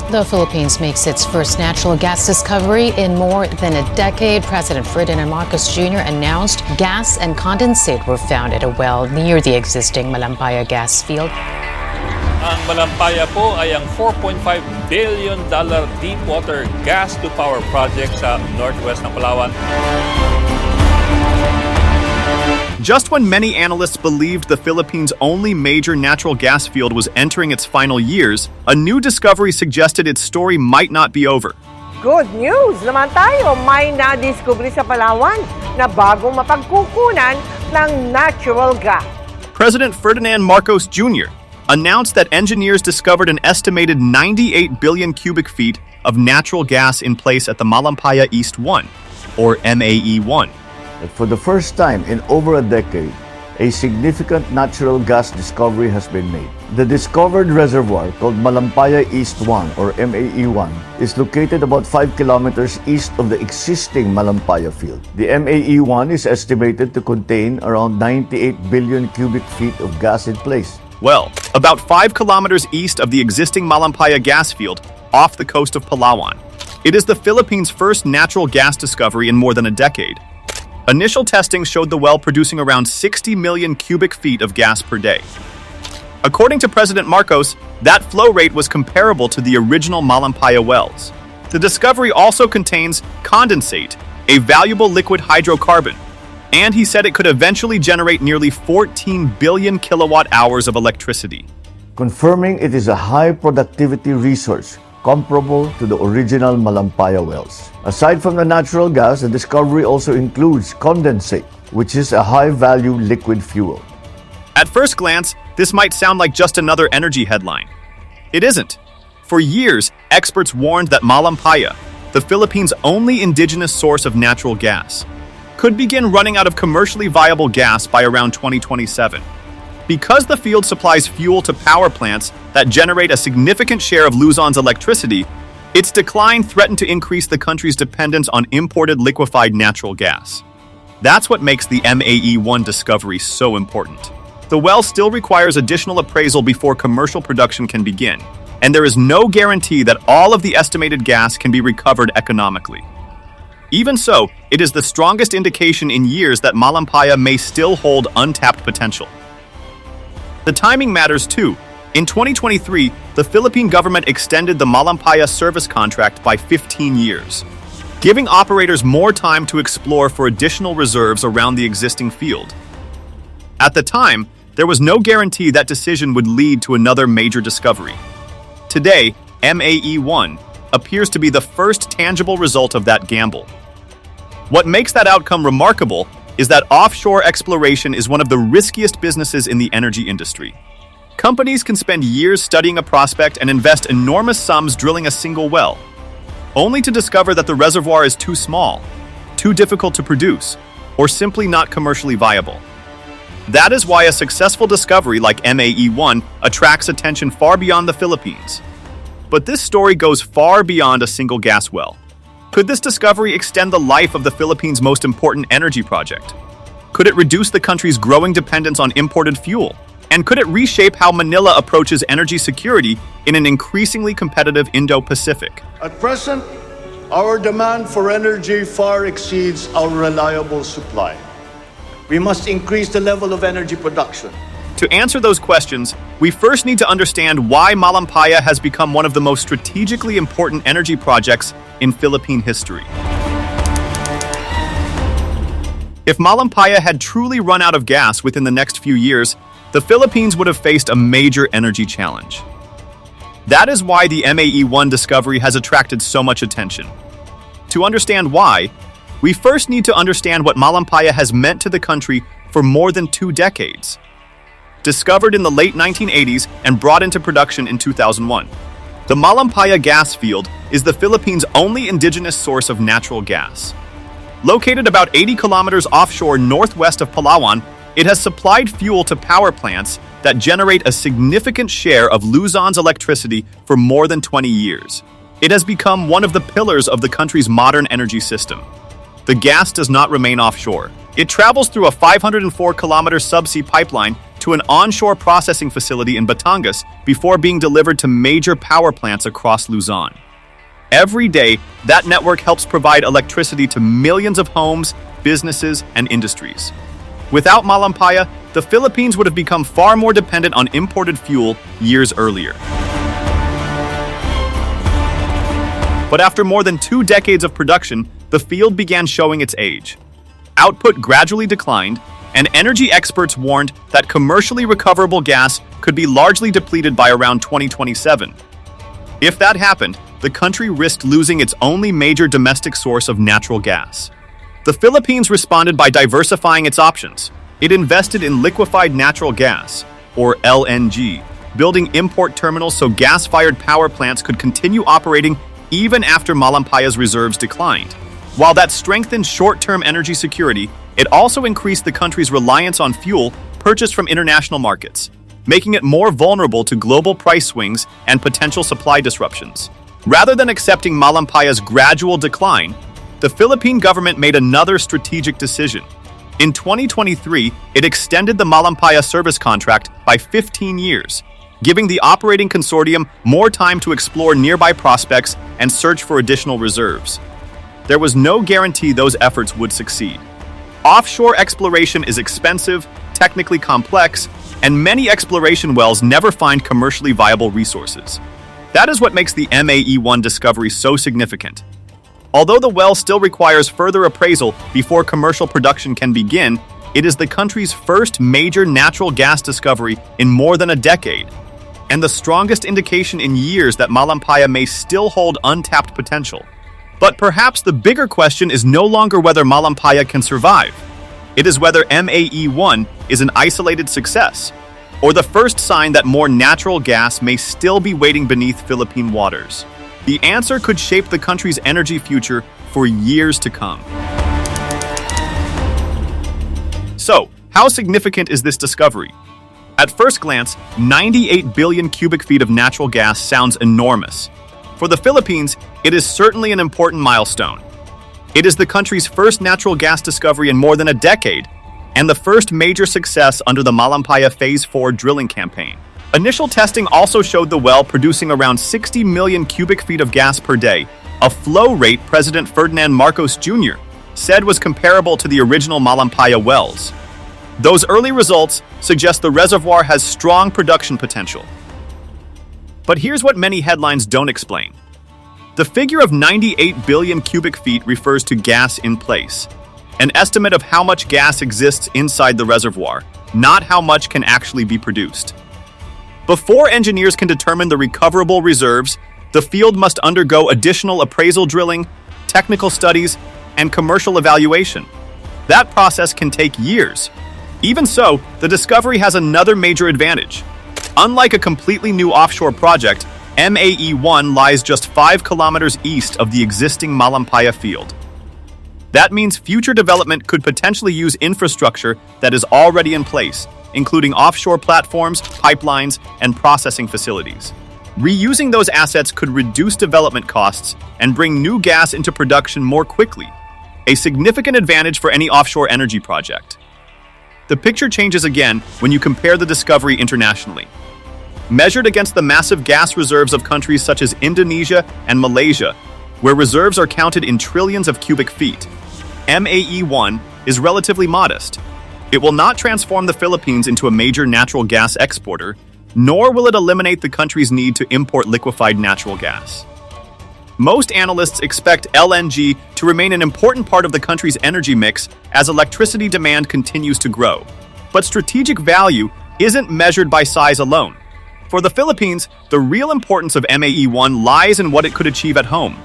The Philippines makes its first natural gas discovery in more than a decade. President Ferdinand Marcos Jr. announced gas and condensate were found at a well near the existing Malampaya gas field. Ang Malampaya po ay ang $4.5 billion deep-water gas-to-power project sa northwest ng Palawan. Just when many analysts believed the Philippines' only major natural gas field was entering its final years, a new discovery suggested its story might not be over. Good news naman tayo, may na-discovery sa Palawan na bagong mapagkukunan ng natural gas. President Ferdinand Marcos Jr. announced that engineers discovered an estimated 98 billion cubic feet of natural gas in place at the Malampaya East-1, or MAE-1. For the first time in over a decade, a significant natural gas discovery has been made. The discovered reservoir, called Malampaya East-1 or MAE-1, is located about 5 kilometers east of the existing Malampaya field. The MAE-1 is estimated to contain around 98 billion cubic feet of gas in place. Well, about 5 kilometers east of the existing Malampaya gas field, off the coast of Palawan. It is the Philippines' first natural gas discovery in more than a decade. Initial testing showed the well producing around 60 million cubic feet of gas per day. According to President Marcos, that flow rate was comparable to the original Malampaya wells. The discovery also contains condensate, a valuable liquid hydrocarbon, and he said it could eventually generate nearly 14 billion kilowatt hours of electricity. Confirming it is a high productivity resource comparable to the original Malampaya wells. Aside from the natural gas, the discovery also includes condensate, which is a high-value liquid fuel. At first glance, this might sound like just another energy headline. It isn't. For years, experts warned that Malampaya, the Philippines' only indigenous source of natural gas, could begin running out of commercially viable gas by around 2027. Because the field supplies fuel to power plants that generate a significant share of Luzon's electricity, its decline threatened to increase the country's dependence on imported liquefied natural gas. That's what makes the MAE-1 discovery so important. The well still requires additional appraisal before commercial production can begin, and there is no guarantee that all of the estimated gas can be recovered economically. Even so, it is the strongest indication in years that Malampaya may still hold untapped potential. The timing matters too. In 2023, the Philippine government extended the Malampaya service contract by 15 years, giving operators more time to explore for additional reserves around the existing field. At the time, there was no guarantee that decision would lead to another major discovery. Today, MAE-1 appears to be the first tangible result of that gamble. What makes that outcome remarkable is that offshore exploration is one of the riskiest businesses in the energy industry. Companies can spend years studying a prospect and invest enormous sums drilling a single well, only to discover that the reservoir is too small, too difficult to produce, or simply not commercially viable. That is why a successful discovery like MAE-1 attracts attention far beyond the Philippines. But this story goes far beyond a single gas well. Could this discovery extend the life of the Philippines' most important energy project? Could it reduce the country's growing dependence on imported fuel? And could it reshape how Manila approaches energy security in an increasingly competitive Indo-Pacific? At present, our demand for energy far exceeds our reliable supply. We must increase the level of energy production. To answer those questions, we first need to understand why Malampaya has become one of the most strategically important energy projects in Philippine history. If Malampaya had truly run out of gas within the next few years, the Philippines would have faced a major energy challenge. That is why the MAE-1 discovery has attracted so much attention. To understand why, we first need to understand what Malampaya has meant to the country for more than 2 decades. Discovered in the late 1980s and brought into production in 2001, the Malampaya gas field is the Philippines' only indigenous source of natural gas. Located about 80 kilometers offshore northwest of Palawan, it has supplied fuel to power plants that generate a significant share of Luzon's electricity for more than 20 years. It has become one of the pillars of the country's modern energy system. The gas does not remain offshore. It travels through a 504-kilometer subsea pipeline to to an onshore processing facility in Batangas before being delivered to major power plants across Luzon. Every day, that network helps provide electricity to millions of homes, businesses, and industries. Without Malampaya, the Philippines would have become far more dependent on imported fuel years earlier. But after more than 2 decades of production, the field began showing its age. Output gradually declined, and energy experts warned that commercially recoverable gas could be largely depleted by around 2027. If that happened, the country risked losing its only major domestic source of natural gas. The Philippines responded by diversifying its options. It invested in liquefied natural gas, or LNG, building import terminals so gas-fired power plants could continue operating even after Malampaya's reserves declined. While that strengthened short-term energy security, it also increased the country's reliance on fuel purchased from international markets, making it more vulnerable to global price swings and potential supply disruptions. Rather than accepting Malampaya's gradual decline, the Philippine government made another strategic decision. In 2023, it extended the Malampaya service contract by 15 years, giving the operating consortium more time to explore nearby prospects and search for additional reserves. There was no guarantee those efforts would succeed. Offshore exploration is expensive, technically complex, and many exploration wells never find commercially viable resources. That is what makes the MAE-1 discovery so significant. Although the well still requires further appraisal before commercial production can begin, it is the country's first major natural gas discovery in more than a decade, and the strongest indication in years that Malampaya may still hold untapped potential. But perhaps the bigger question is no longer whether Malampaya can survive. It is whether MAE-1 is an isolated success, or the first sign that more natural gas may still be waiting beneath Philippine waters. The answer could shape the country's energy future for years to come. So, how significant is this discovery? At first glance, 98 billion cubic feet of natural gas sounds enormous. For the Philippines, it is certainly an important milestone. It is the country's first natural gas discovery in more than a decade, and the first major success under the Malampaya Phase 4 drilling campaign. Initial testing also showed the well producing around 60 million cubic feet of gas per day, a flow rate President Ferdinand Marcos Jr. said was comparable to the original Malampaya wells. Those early results suggest the reservoir has strong production potential. But here's what many headlines don't explain. The figure of 98 billion cubic feet refers to gas in place, an estimate of how much gas exists inside the reservoir, not how much can actually be produced. Before engineers can determine the recoverable reserves, the field must undergo additional appraisal drilling, technical studies, and commercial evaluation. That process can take years. Even so, the discovery has another major advantage. Unlike a completely new offshore project, MAE-1 lies just 5 kilometers east of the existing Malampaya field. That means future development could potentially use infrastructure that is already in place, including offshore platforms, pipelines, and processing facilities. Reusing those assets could reduce development costs and bring new gas into production more quickly, a significant advantage for any offshore energy project. The picture changes again when you compare the discovery internationally. Measured against the massive gas reserves of countries such as Indonesia and Malaysia, where reserves are counted in trillions of cubic feet, MAE-1 is relatively modest. It will not transform the Philippines into a major natural gas exporter, nor will it eliminate the country's need to import liquefied natural gas. Most analysts expect LNG to remain an important part of the country's energy mix as electricity demand continues to grow. But strategic value isn't measured by size alone. For the Philippines, the real importance of MAE-1 lies in what it could achieve at home.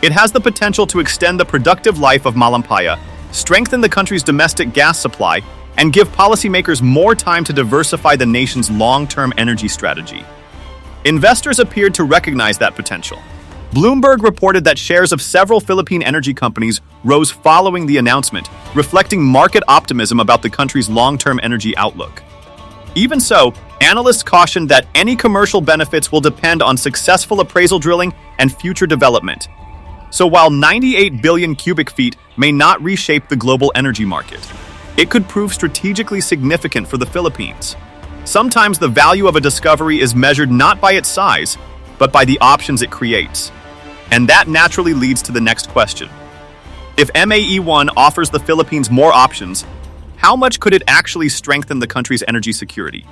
It has the potential to extend the productive life of Malampaya, strengthen the country's domestic gas supply, and give policymakers more time to diversify the nation's long-term energy strategy. Investors appeared to recognize that potential. Bloomberg reported that shares of several Philippine energy companies rose following the announcement, reflecting market optimism about the country's long-term energy outlook. Even so, analysts cautioned that any commercial benefits will depend on successful appraisal drilling and future development. So while 98 billion cubic feet may not reshape the global energy market, it could prove strategically significant for the Philippines. Sometimes the value of a discovery is measured not by its size, but by the options it creates. And that naturally leads to the next question. If MAE-1 offers the Philippines more options, how much could it actually strengthen the country's energy security?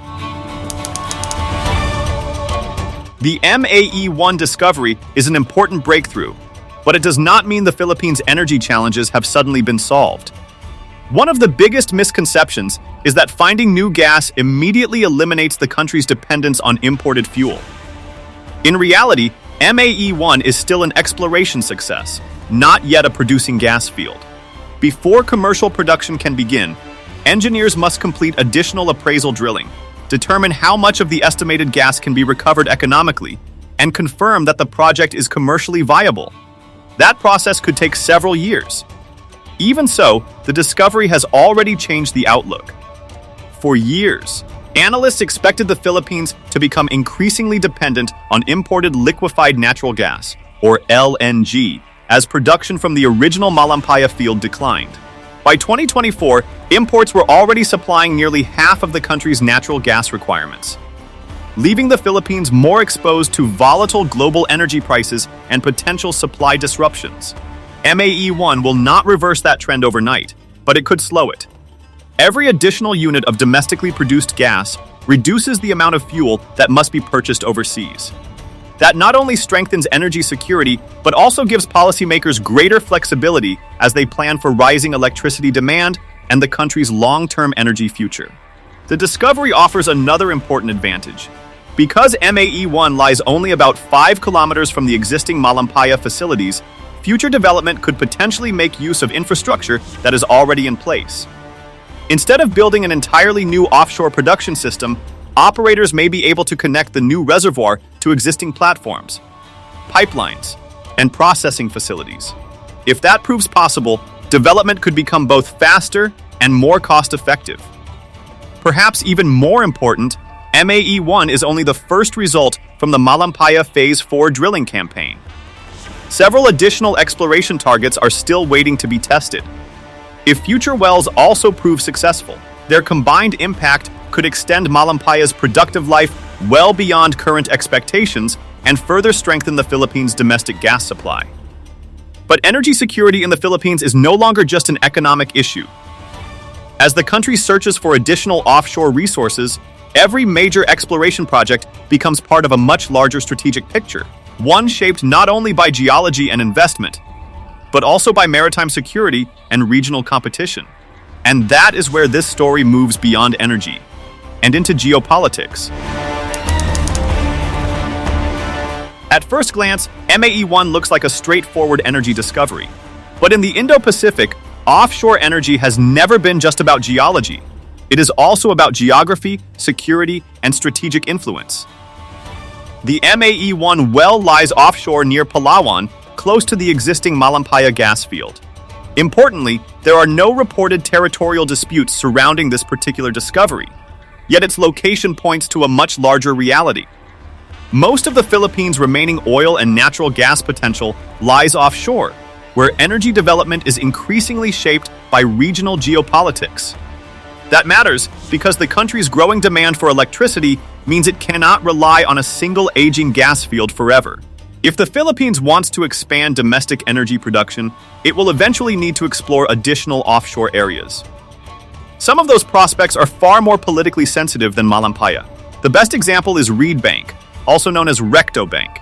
The MAE-1 discovery is an important breakthrough, but it does not mean the Philippines' energy challenges have suddenly been solved. One of the biggest misconceptions is that finding new gas immediately eliminates the country's dependence on imported fuel. In reality, MAE-1 is still an exploration success, not yet a producing gas field. Before commercial production can begin, engineers must complete additional appraisal drilling, determine how much of the estimated gas can be recovered economically, and confirm that the project is commercially viable. That process could take several years. Even so, the discovery has already changed the outlook. For years, analysts expected the Philippines to become increasingly dependent on imported liquefied natural gas, or LNG, as production from the original Malampaya field declined. By 2024, imports were already supplying nearly half of the country's natural gas requirements, leaving the Philippines more exposed to volatile global energy prices and potential supply disruptions. MAE-1 will not reverse that trend overnight, but it could slow it. Every additional unit of domestically produced gas reduces the amount of fuel that must be purchased overseas. That not only strengthens energy security, but also gives policymakers greater flexibility as they plan for rising electricity demand and the country's long-term energy future. The discovery offers another important advantage. Because MAE-1 lies only about 5 kilometers from the existing Malampaya facilities, future development could potentially make use of infrastructure that is already in place. Instead of building an entirely new offshore production system, operators may be able to connect the new reservoir to existing platforms, pipelines, and processing facilities. If that proves possible, development could become both faster and more cost-effective. Perhaps even more important, MAE-1 is only the first result from the Malampaya Phase 4 drilling campaign. Several additional exploration targets are still waiting to be tested. If future wells also prove successful, their combined impact could extend Malampaya's productive life well beyond current expectations and further strengthen the Philippines' domestic gas supply. But energy security in the Philippines is no longer just an economic issue. As the country searches for additional offshore resources, every major exploration project becomes part of a much larger strategic picture, one shaped not only by geology and investment, but also by maritime security and regional competition. And that is where this story moves beyond energy and into geopolitics. At first glance, MAE-1 looks like a straightforward energy discovery. But in the Indo-Pacific, offshore energy has never been just about geology. It is also about geography, security, and strategic influence. The MAE-1 well lies offshore near Palawan, close to the existing Malampaya gas field. Importantly, there are no reported territorial disputes surrounding this particular discovery, yet its location points to a much larger reality. Most of the Philippines' remaining oil and natural gas potential lies offshore, where energy development is increasingly shaped by regional geopolitics. That matters because the country's growing demand for electricity means it cannot rely on a single aging gas field forever. If the Philippines wants to expand domestic energy production, it will eventually need to explore additional offshore areas. Some of those prospects are far more politically sensitive than Malampaya. The best example is Reed Bank, also known as Recto Bank.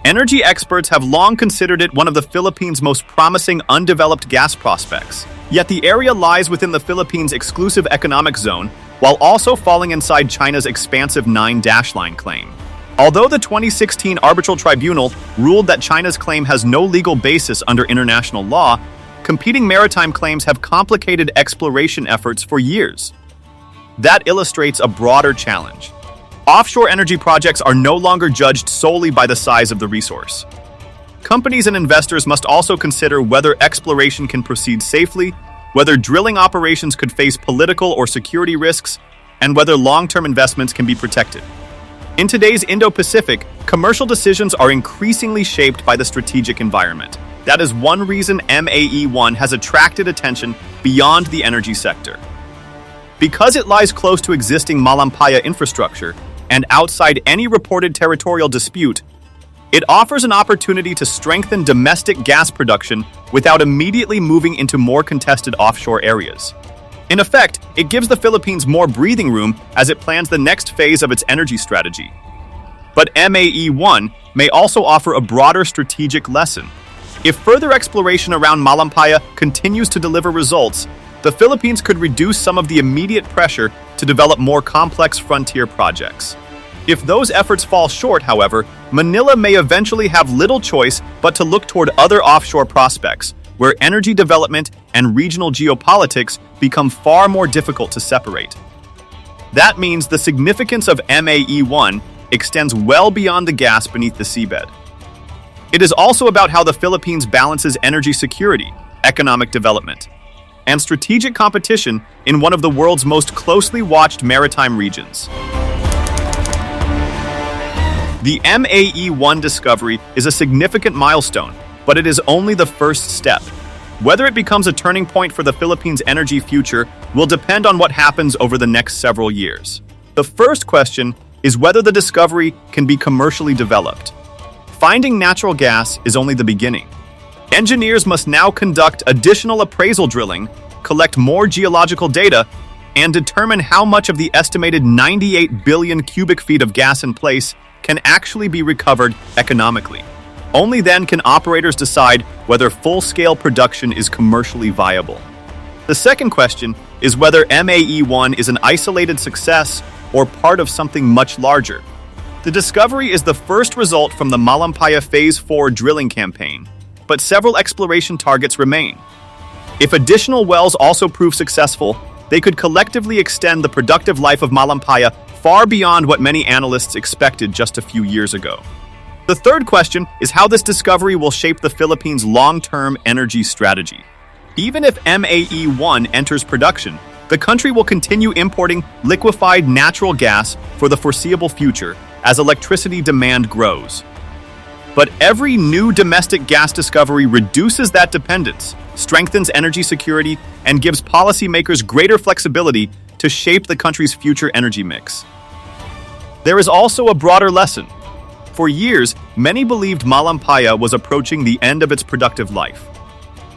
Energy experts have long considered it one of the Philippines' most promising undeveloped gas prospects. Yet the area lies within the Philippines' exclusive economic zone, while also falling inside China's expansive 9-line claim. Although the 2016 arbitral tribunal ruled that China's claim has no legal basis under international law, competing maritime claims have complicated exploration efforts for years. That illustrates a broader challenge. Offshore energy projects are no longer judged solely by the size of the resource. Companies and investors must also consider whether exploration can proceed safely, whether drilling operations could face political or security risks, and whether long-term investments can be protected. In today's Indo-Pacific, commercial decisions are increasingly shaped by the strategic environment. That is one reason MAE-1 has attracted attention beyond the energy sector. Because it lies close to existing Malampaya infrastructure and outside any reported territorial dispute, it offers an opportunity to strengthen domestic gas production without immediately moving into more contested offshore areas. In effect, it gives the Philippines more breathing room as it plans the next phase of its energy strategy. But MAE-1 may also offer a broader strategic lesson. If further exploration around Malampaya continues to deliver results, the Philippines could reduce some of the immediate pressure to develop more complex frontier projects. If those efforts fall short, however, Manila may eventually have little choice but to look toward other offshore prospects, where energy development and regional geopolitics become far more difficult to separate. That means the significance of MAE-1 extends well beyond the gas beneath the seabed. It is also about how the Philippines balances energy security, economic development, and strategic competition in one of the world's most closely watched maritime regions. The MAE-1 discovery is a significant milestone, but it is only the first step. Whether it becomes a turning point for the Philippines' energy future will depend on what happens over the next several years. The first question is whether the discovery can be commercially developed. Finding natural gas is only the beginning. Engineers must now conduct additional appraisal drilling, collect more geological data, and determine how much of the estimated 98 billion cubic feet of gas in place can actually be recovered economically. Only then can operators decide whether full-scale production is commercially viable. The second question is whether MAE-1 is an isolated success or part of something much larger. The discovery is the first result from the Malampaya Phase 4 drilling campaign, but several exploration targets remain. If additional wells also prove successful, they could collectively extend the productive life of Malampaya far beyond what many analysts expected just a few years ago. The third question is how this discovery will shape the Philippines' long-term energy strategy. Even if MAE-1 enters production, the country will continue importing liquefied natural gas for the foreseeable future as electricity demand grows. But every new domestic gas discovery reduces that dependence, strengthens energy security, and gives policymakers greater flexibility to shape the country's future energy mix. There is also a broader lesson. For years, many believed Malampaya was approaching the end of its productive life.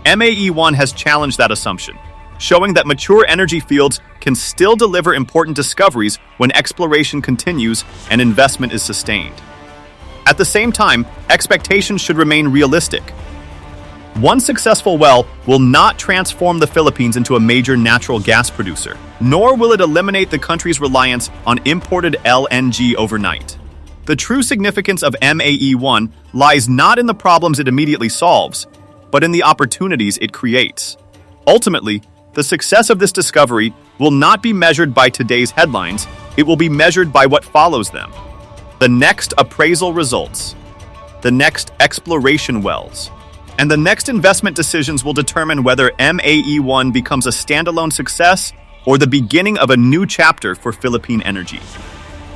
MAE-1 has challenged that assumption, showing that mature energy fields can still deliver important discoveries when exploration continues and investment is sustained. At the same time, expectations should remain realistic. One successful well will not transform the Philippines into a major natural gas producer, nor will it eliminate the country's reliance on imported LNG overnight. The true significance of MAE-1 lies not in the problems it immediately solves, but in the opportunities it creates. Ultimately, the success of this discovery will not be measured by today's headlines, it will be measured by what follows them. The next appraisal results, the next exploration wells, and the next investment decisions will determine whether MAE-1 becomes a standalone success or the beginning of a new chapter for Philippine energy.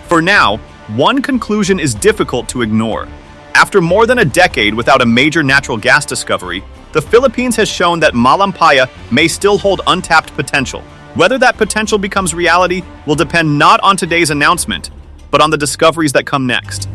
For now, one conclusion is difficult to ignore. After more than a decade without a major natural gas discovery, the Philippines has shown that Malampaya may still hold untapped potential. Whether that potential becomes reality will depend not on today's announcement, but on the discoveries that come next.